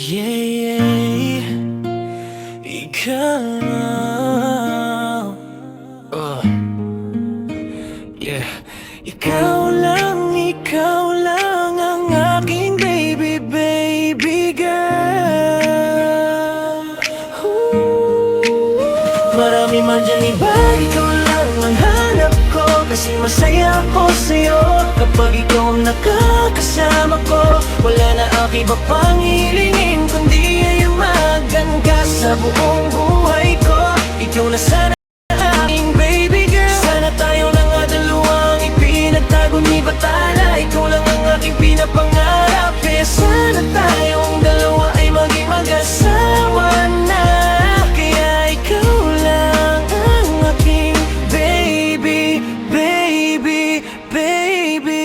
Yeah, ikaw na. Yeah, ikaw lang ang aking baby, baby girl. Marami man dyan iba, ikaw lang ang hanap ko. Kasi masaya ako sa'yo kapag ikaw ang nakakasama ko. Wala na aking iba pang hilingin, kundi ay umagan ka sa buong buhay ko. Ikaw na sana aking baby girl. Sana tayo lang nga dalawang ipinagtago ni Batala. Ikaw lang ang aking pinapangarap. Kaya sana tayong dalawa ay maging mag-asawa na. Kaya ikaw lang ang aking baby, baby, baby.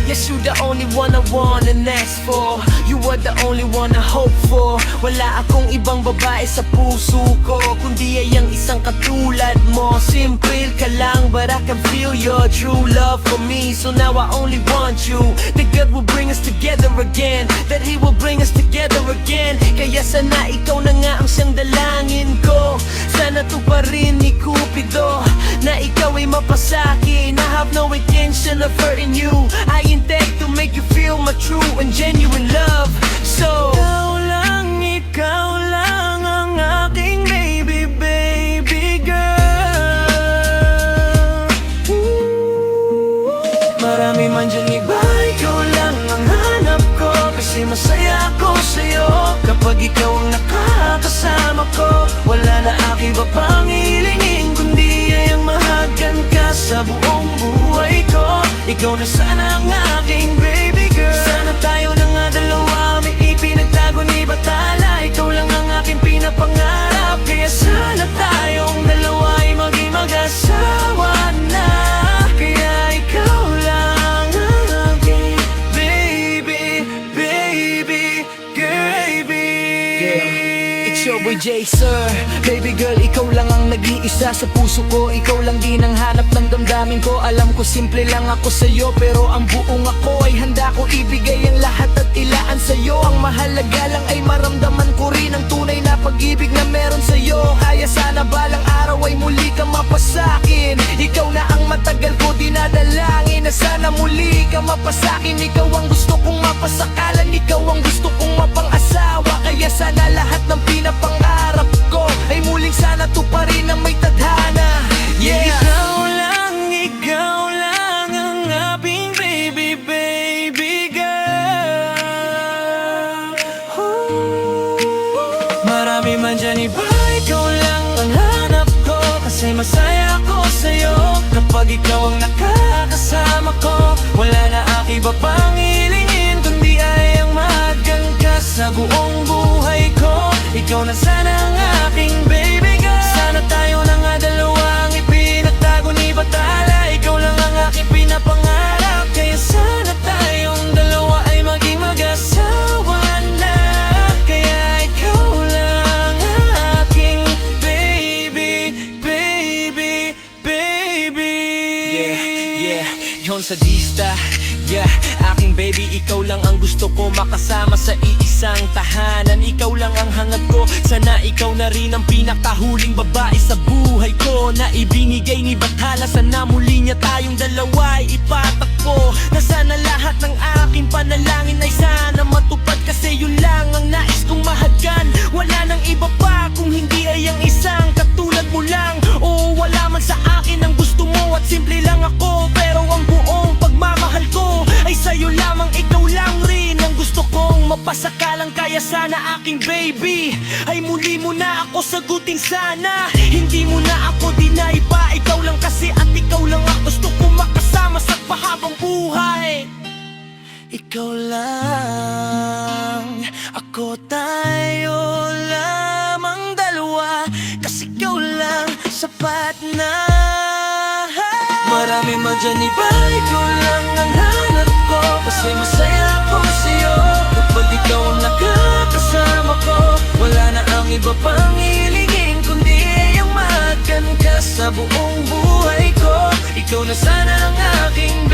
Yes, you're the only one I wanna ask for. You are the only one I hope for. Wala akong ibang babae sa puso ko, kundi ay ang isang katulad mo. Simple ka lang, but I can feel your true love for me. So now I only want you. That God will bring us together again, that He will bring us together again. Kaya sana ikaw na nga ang siyang dalangin ko. Sana tuparin ni Cupido na ikaw ay mapasakin. I have no intention of hurting you. I intend to make you feel my true and genuine love. So ikaw lang ang aking baby, baby girl. Marami man dyan iba, ikaw lang ang hanap ko. Kasi masaya ako sa'yo kapag ikaw ang nakakasama ko. Wala na aking iba pang hilingin, kundi ay ang mahagan ka sa buong buhay ko. Ikaw na sana ang aking baby girl. Sana tayo na nga dalawa, may ipinagtago ni Batala. Ikaw lang ang aking pinapangarap. Kaya sana tayong dalawa ay maging mag-asawa na. Kaya ikaw lang ang aking baby, baby, baby. It's your boy J, sir. Baby girl, ikaw lang ang nag-iisa sa puso ko. Ikaw lang din ang hanap ng damdamin ko. Alam ko simple lang ako sa'yo, pero ang buong ako ay handa ko ibigay ang lahat at ilaan sa'yo. Ang mahalaga lang ay maramdaman ko rin ang tunay na pag-ibig na meron sa'yo. Kaya sana balang araw ay muli ka mapasakin. Ikaw na ang matagal ko dinadalangin, na sana muli ka mapasakin. Ikaw ang gusto kong mapasakalan, ikaw ang gusto kong mapang-asawa. Kaya sana lahat ng pinapangarap ko ay muling sana tuparin ng may tadhana. Yeah, ikaw lang ang aking baby, baby girl. Marami man dyan iba, ikaw lang ang hanap ko. Kasi masaya ako sa'yo kapag ikaw ang nakakasama ko. Wala na aking iba pang hilingin, kundi ay ang mahagan ka sa buong buhay ko. Ikaw na sana ang aking baby girl. Sana tayo na nga dalawang ipinagtago ni Batala. Ikaw lang ang aking pinapangarap. Kaya sana tayong dalawa ay maging mag-asawa na. Kaya ikaw lang ang aking baby, baby, baby. Yeah, yon sadista. Yeah, aking baby, ikaw lang ang gusto ko makasama sa iisang tahanan. Ikaw lang ang hangat ko, sana ikaw na rin ang pinakahuling babae sa buhay ko na ibinigay ni Bathala. Sana muli niya tayong dalawa ay ipatakbo, na sana lahat ng aking panalangin ay sana matupad. Kasi yun lang ang nais kong mahagkan. Wala nang iba pa kung hindi ay ang isang katulad mo lang. O wala man sa akin ang gusto mo at simple lang ako, pero ang buong pagmamahal ko ay sa'yo lamang. Ikaw lang rin ang gusto kong mapasakalang. Kaya sana aking baby ay muli mo na ako sagutin sana. Hindi mo na ako dinaiba, ikaw lang kasi at ikaw lang ang gusto kong makasama sa pahabang buhay. Ikaw lang, ako, tayo lamang dalawa. Kasi ikaw lang sapat na. Marami man dyan iba, ikaw lang ang hanap ko. Kasi masaya ako sa'yo kapag ikaw ang nakakasama ko. Wala na ang iba pang hilingin, kundi ang mahagan ka sa buong buhay ko. Ikaw na sana ang aking